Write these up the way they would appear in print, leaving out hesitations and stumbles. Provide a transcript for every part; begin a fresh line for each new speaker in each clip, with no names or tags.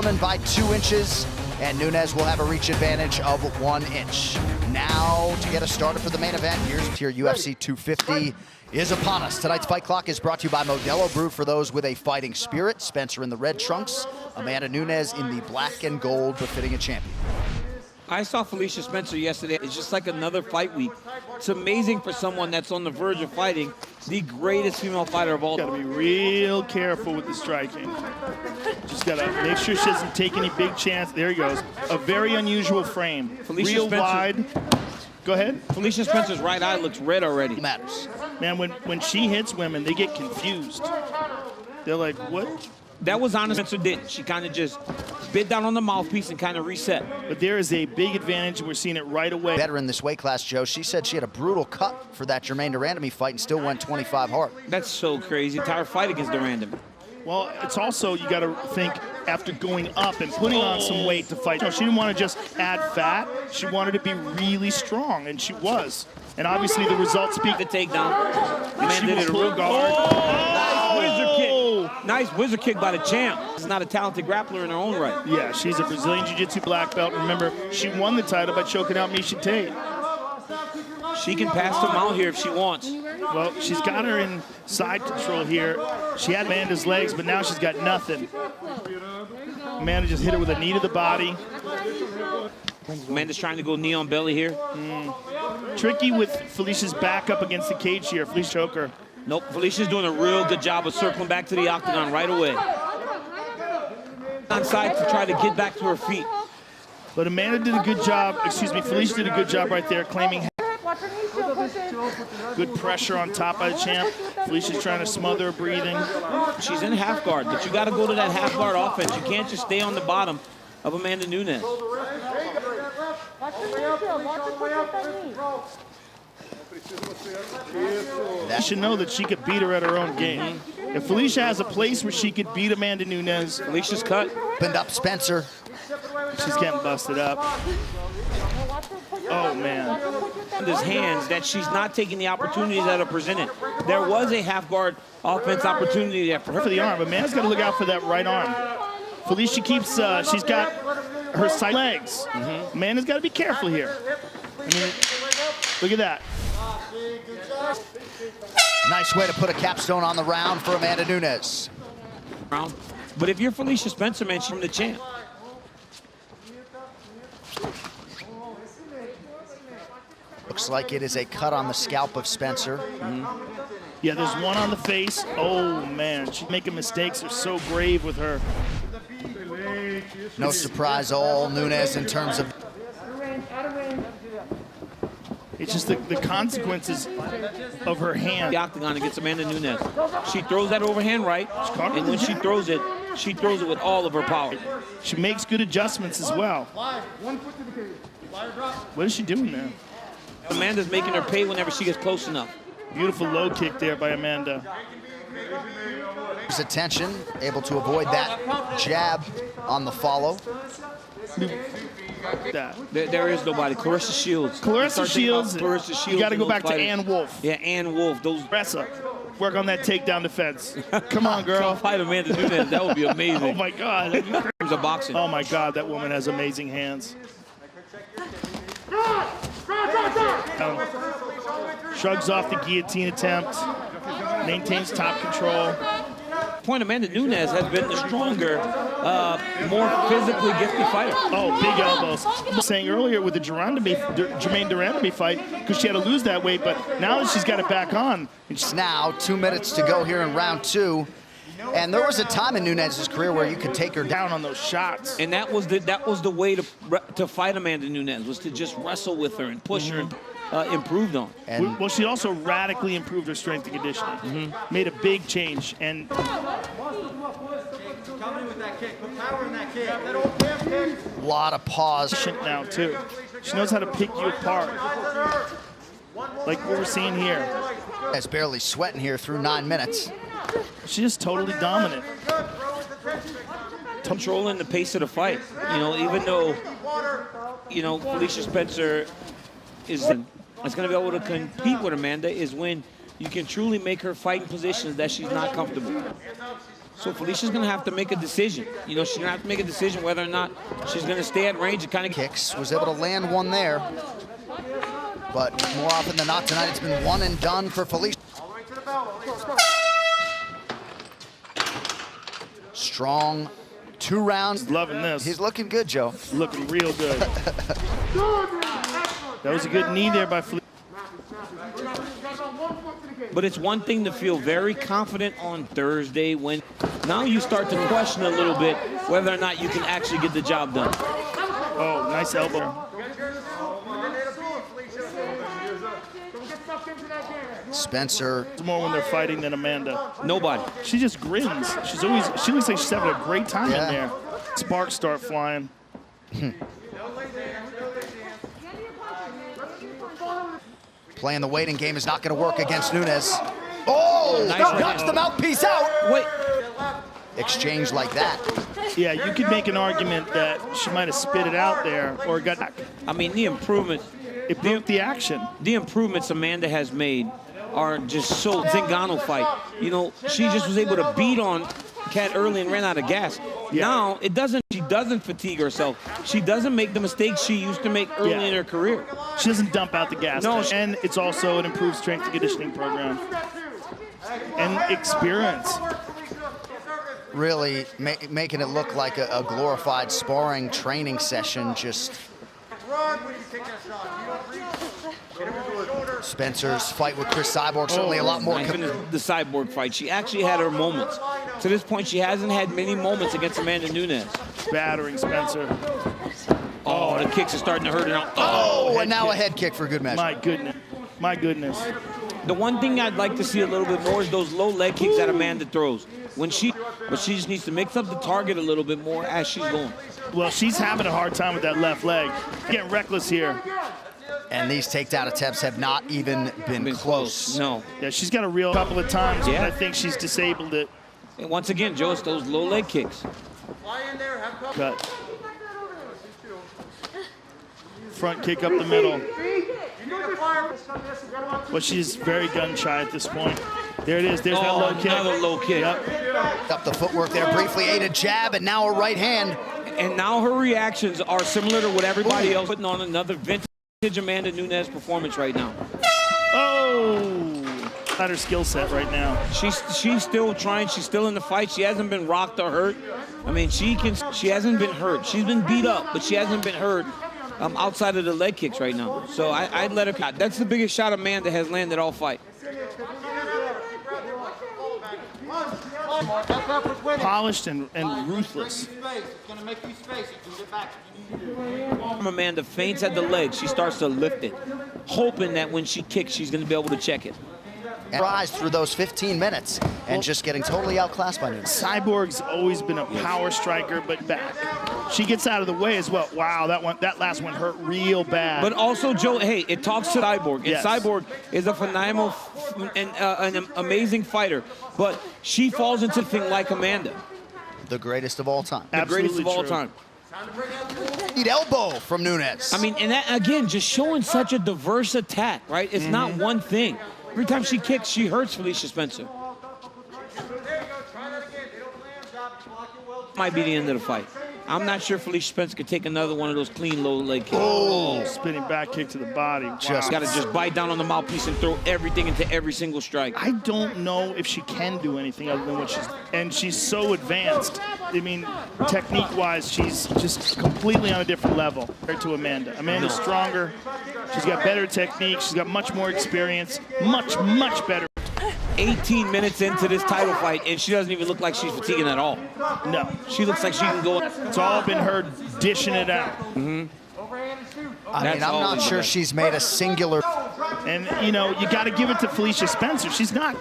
By 2 inches, and Nunes will have a reach advantage of 1 inch. Now, to get us started for the main event, here's your UFC 250 is upon us. Tonight's Fight Clock is brought to you by Modelo, brewed for those with a fighting spirit. Spencer in the red trunks, Amanda Nunes in the black and gold, befitting a champion.
I saw Felicia Spencer yesterday. It's just like another fight week. It's amazing for someone that's on the verge of fighting the greatest female fighter of all time.
Got to be real careful with the striking. Just got to make sure she doesn't take any big chance. There he goes. A very unusual frame.
Felicia
real
Spencer.
Wide. Go ahead.
Felicia Spencer's right eye looks red already.
Matters.
Man, when she hits women, they get confused. They're like, what?
That was honest. Spencer didn't. She kind of just bit down on the mouthpiece and kind of reset.
But there is a big advantage. We're seeing it right away.
Better in this weight class, Joe. She said she had a brutal cut for that Jermaine Durandamy fight and still went 25 hard.
That's so crazy. Entire fight against Durandamy.
Well, it's also, you got to think, after going up and putting on some weight to fight. No, she didn't want to just add fat. She wanted to be really strong, and she was. And obviously the results speak.
The takedown. The man did it a real
guard.
Nice whizzer kick. Nice whizzer kick by the champ. She's not a talented grappler in her own right.
Yeah, she's a Brazilian Jiu-Jitsu black belt. Remember, she won the title by choking out Miesha Tate.
She can pass them out here if she wants.
Well, she's got her in side control here. She had Amanda's legs, but now she's got nothing. Amanda just hit her with a knee to the body.
Amanda's trying to go knee on belly here.
Tricky with Felicia's back up against the cage here. Felicia choker.
Nope, Felicia's doing a real good job of circling back to the octagon right away. On side to try to get back to her feet.
But Amanda did a good job, excuse me, Felicia did a good job right there, claiming good pressure on top by the champ. Felicia's trying to smother her breathing.
She's in half guard, but you got to go to that half guard offense. You can't just stay on the bottom of Amanda Nunes.
She should know that she could beat her at her own game. If Felicia has a place where she could beat Amanda Nunes.
Felicia's cut.
Pinned up Spencer.
She's getting busted up. Oh, man.
His hands that she's not taking the opportunities that are presented. There was a half guard offense opportunity there for her.
For the arm, but Amanda's got to look out for that right arm. Felicia keeps, she's got her side legs. Amanda's got to be careful here. I mean, look at that.
Nice way to put a capstone on the round for Amanda Nunes.
But if you're Felicia Spencer, man, she's the champ.
Looks like it is a cut on the scalp of Spencer.
Yeah, there's one on the face. Oh, man, she's making mistakes. They're so grave with her.
No surprise, all Nunes in terms of...
It's just the consequences of her hand.
The octagon against Amanda Nunes. She throws that overhand right, and when she throws it with all of her power.
She makes good adjustments as well. What is she doing there?
Amanda's making her pay whenever she gets close enough.
Beautiful low kick there by Amanda.
His attention, able to avoid that jab on the follow.
There
is nobody. Clarissa Shields.
Clarissa Shields. You got to go back to Ann Wolf.
Yeah, Ann Wolf. Those
work on that takedown defense. Come on, girl.
Fight Amanda Nunes. That would be amazing.
Oh my God.
Of boxing.
Oh my God, that woman has amazing hands. Shrugs off the guillotine attempt. Maintains top control.
Point Amanda Nunes has been the stronger, more physically gifted fighter.
Oh, big elbows. I was saying earlier with the Jermaine Durandamy fight, because she had to lose that weight, but now that she's got it back on.
It's now 2 minutes to go here in round 2. And there was a time in Nunes' career where you could take her down
on those shots.
And that was the way to fight Amanda Nunes, was to just wrestle with her and push her and improved on.
And well, she also radically improved her strength and conditioning. Made a big change. And
a lot of pause
now too. She knows how to pick you apart, like what we're seeing here.
It's barely sweating here through 9 minutes.
She's just totally dominant.
Controlling the pace of the fight. You know, even though, you know, Felicia Spencer is going to be able to compete with Amanda is when you can truly make her fight in positions that she's not comfortable. So Felicia's going to have to make a decision. You know, she's going to have to make a decision whether or not she's going to stay at range and kind of
Kicks, was able to land one there. But more often than not tonight, it's been one and done for Felicia. Strong 2 rounds.
Loving this.
He's looking good, Joe.
Looking real good. That was a good knee there by Felicia.
But it's one thing to feel very confident on Thursday when now you start to question a little bit whether or not you can actually get the job done.
Oh, nice elbow.
Spencer.
It's more when they're fighting than Amanda.
Nobody.
She just grins. She looks like she's having a great time in there. Sparks start flying.
Playing the waiting game is not going to work against Nunes. Oh,
Nice
knocks the mouthpiece out.
Wait.
Exchange like that.
Yeah, you could make an argument that she might have spit it out there or got back.
I mean, the improvement.
It broke the action.
The improvements Amanda has made are just so Zingano fight. You know, she just was able to beat on Kat early and ran out of gas.
Yeah.
Now she doesn't fatigue herself. She doesn't make the mistakes she used to make early in her career.
She doesn't dump out the gas.
No,
and it's also an improved strength and conditioning program. And experience.
Really making it look like a glorified sparring training session. Just Spencer's fight with Chris Cyborg, certainly a lot more.
Even the Cyborg fight, she actually had her moments. To this point, she hasn't had many moments against Amanda Nunes.
Battering Spencer.
Oh, the kicks are starting to hurt her now.
Oh, and now a head kick for good measure.
My goodness. My goodness.
The one thing I'd like to see a little bit more is those low leg kicks that Amanda throws. But she just needs to mix up the target a little bit more as she's going.
Well, she's having a hard time with that left leg. Getting reckless here.
And these takedown attempts have not even been close.
No.
Yeah, she's got a real couple of times,
Yeah.
but I think she's disabled it.
And once again, Joe, it's those low leg kicks.
Cut. Front kick up the middle. But she's very gun shy at this point. There it is. There's that low kick.
Another low kick.
Yep.
Up the footwork there briefly, ate a jab, and now a right hand.
And now her reactions are similar to what everybody else putting on another vintage Amanda Nunes performance right now.
Oh, not her skill set right now.
She's still trying. She's still in the fight. She hasn't been rocked or hurt. I mean, she hasn't been hurt. She's been beat up, but she hasn't been hurt outside of the leg kicks right now. So I'd let her cut. That's the biggest shot Amanda has landed all fight.
Polished and ruthless.
Amanda feints at the leg. She starts to lift it, hoping that when she kicks, she's going to be able to check it.
And rise through those 15 minutes and just getting totally outclassed by Nunes.
Cyborg's always been a power striker, but back. She gets out of the way as well. Wow, that last one hurt real bad.
But also, Joe, hey, it talks to Cyborg. And
Yes.
Cyborg is a phenomenal and an amazing fighter. But she falls into the thing like Amanda.
The greatest of all time.
The greatest of all
true.
time.
Lead elbow from Nunes.
I mean, and that, again, just showing such a diverse attack, right? It's not one thing. Every time she kicks, she hurts Felicia Spencer. Might be the end of the fight. I'm not sure Felicia Spencer could take another one of those clean low leg kicks.
Oh, spinning back kick to the body. Wow.
Just
Got to just bite down on the mouthpiece and throw everything into every single strike.
I don't know if she can do anything other than what she's... And she's so advanced. I mean, technique-wise, she's just completely on a different level compared to Amanda. Amanda's stronger. She's got better technique. She's got much more experience. Much, much better.
18 minutes into this title fight, and she doesn't even look like she's fatiguing at all.
No.
She looks like she can go.
It's all been her dishing it out.
I mean, I'm
That's
not
always the
sure
best.
she's made a singular.
And, you know, you got to give it to Felicia Spencer. She's not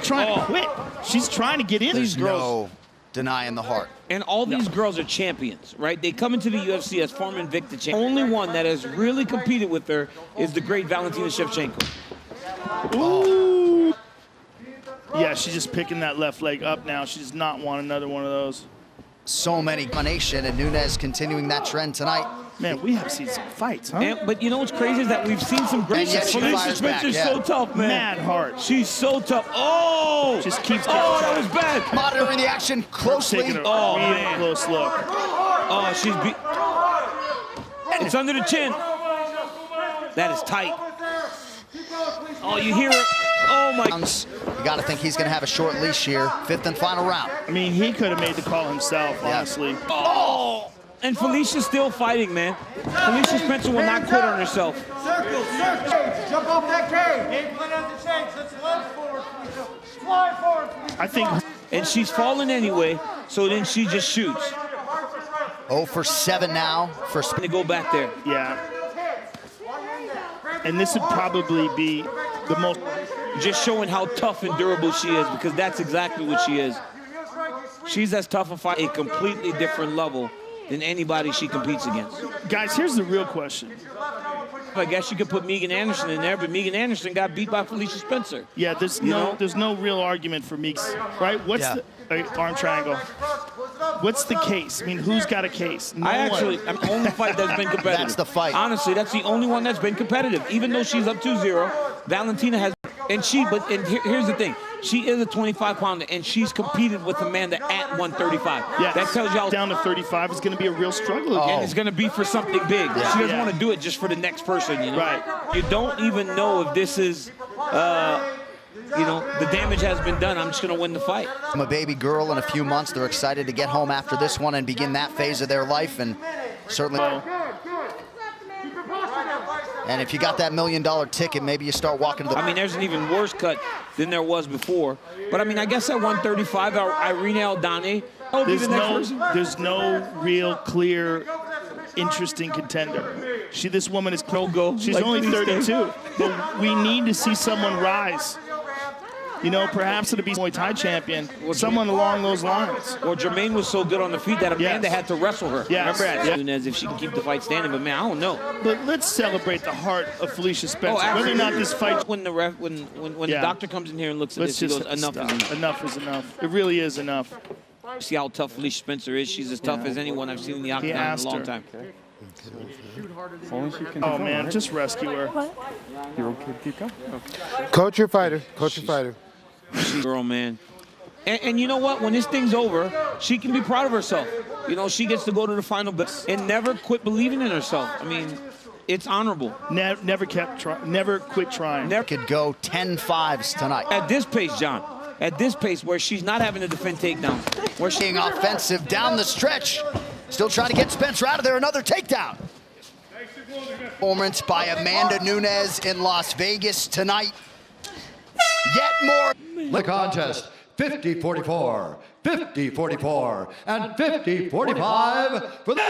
trying to quit. She's trying to get in.
There's no denying the heart.
And all these girls are champions, right? They come into the UFC as former Invicta champions. Only one that has really competed with her is the great Valentina Shevchenko.
Ooh. Yeah, she's just picking that left leg up now. She does not want another one of those.
So many combination, and Nunes continuing that trend tonight.
Man, we have seen some fights, huh?
But you know what's crazy is that we've seen some great
And yet she
Felicia
fires back,
Spencer's
yeah.
so tough, man.
Mad heart.
She's so tough. Oh!
Just keeps
Oh, that
getting
was bad.
Monitoring the action closely.
taking a
Oh,
real
man.
close look.
Oh, she's beat. It's under the chin. That is tight. Oh, you hear it. Oh, my.
You got to think he's going to have a short leash here. 5th and final round.
I mean, he could have made the call himself, honestly.
Oh! And Felicia's still fighting, man. Felicia Spencer will not quit on herself.
Circle, circle. Jump off that cage. Game plan hasn't changed. Let's slide forward, Felicia. Slide forward, Felicia.
I think
And she's falling anyway, so then she just shoots.
0 for 7 now for
They
Spencer.
go back there.
yeah. And this would probably be the most.
Just showing how tough and durable she is, because that's exactly what she is. She's as tough a fight, a completely different level than anybody she competes against.
Guys, here's the real question.
I guess you could put Megan Anderson in there, but Megan Anderson got beat by Felicia Spencer.
Yeah, there's
know?
there's no real argument for Meeks, right? What's
Yeah.
the arm triangle? What's the case? I mean, who's got a case? No
I'm
one.
the only fight that's been competitive.
That's the fight.
Honestly, that's the only one that's been competitive. Even though she's up 2-0, Valentina has, and here's the thing. She is a 25-pounder, and she's competed with Amanda at 135.
Yeah,
That tells you how
down to 35 is going to be a real struggle again.
and it's going to be for something big. She doesn't
Yeah.
want to do it just for the next person, you know?
Right.
You don't even know if this is, the damage has been done. I'm just going to win the fight.
I'm a baby girl in a few months. They're excited to get home after this one and begin that phase of their life. And certainly, and if you got that $1 million ticket, maybe you start walking to the.
I mean, there's an even worse cut than there was before. But, I mean, I guess at 135, Irene Aldana will be the next person.
There's no real clear, interesting contender. This woman is
No go.
She's
Like,
only
please
32. But we need to see someone rise. You know, perhaps it'll be Muay Thai champion, someone along those lines.
Or Jermaine was so good on the feet that Amanda had to wrestle her.
Yes.
Remember
Yeah.
Nunes, if she can keep the fight standing, but man, I don't know.
But let's celebrate the heart of Felicia Spencer. Whether or
absolutely.
not this fight.
When the
Yeah.
doctor comes in here and looks at
Let's
this, he
just
goes, enough is enough.
Enough is enough. It really is enough.
See how tough Felicia Spencer is. She's as tough as anyone I've seen in the octagon in a
asked
long
her.
time.
Oh man, just rescue her.
You're okay, keep going. Coach your fighter. Coach your fighter.
She's a girl, man. And you know what? When this thing's over, she can be proud of herself. You know, she gets to go to the final and never quit believing in herself. I mean, it's honorable.
Never quit trying.
Never
Could go 10 fives tonight.
at this pace, John. At this pace, where she's not having to defend takedowns, where she's
Being offensive down the stretch. Still trying to get Spencer out of there. Another takedown. Performance by Amanda Nunes in Las Vegas tonight. Yet more.
The contest, 50-44, 50-44, and 50-45 for the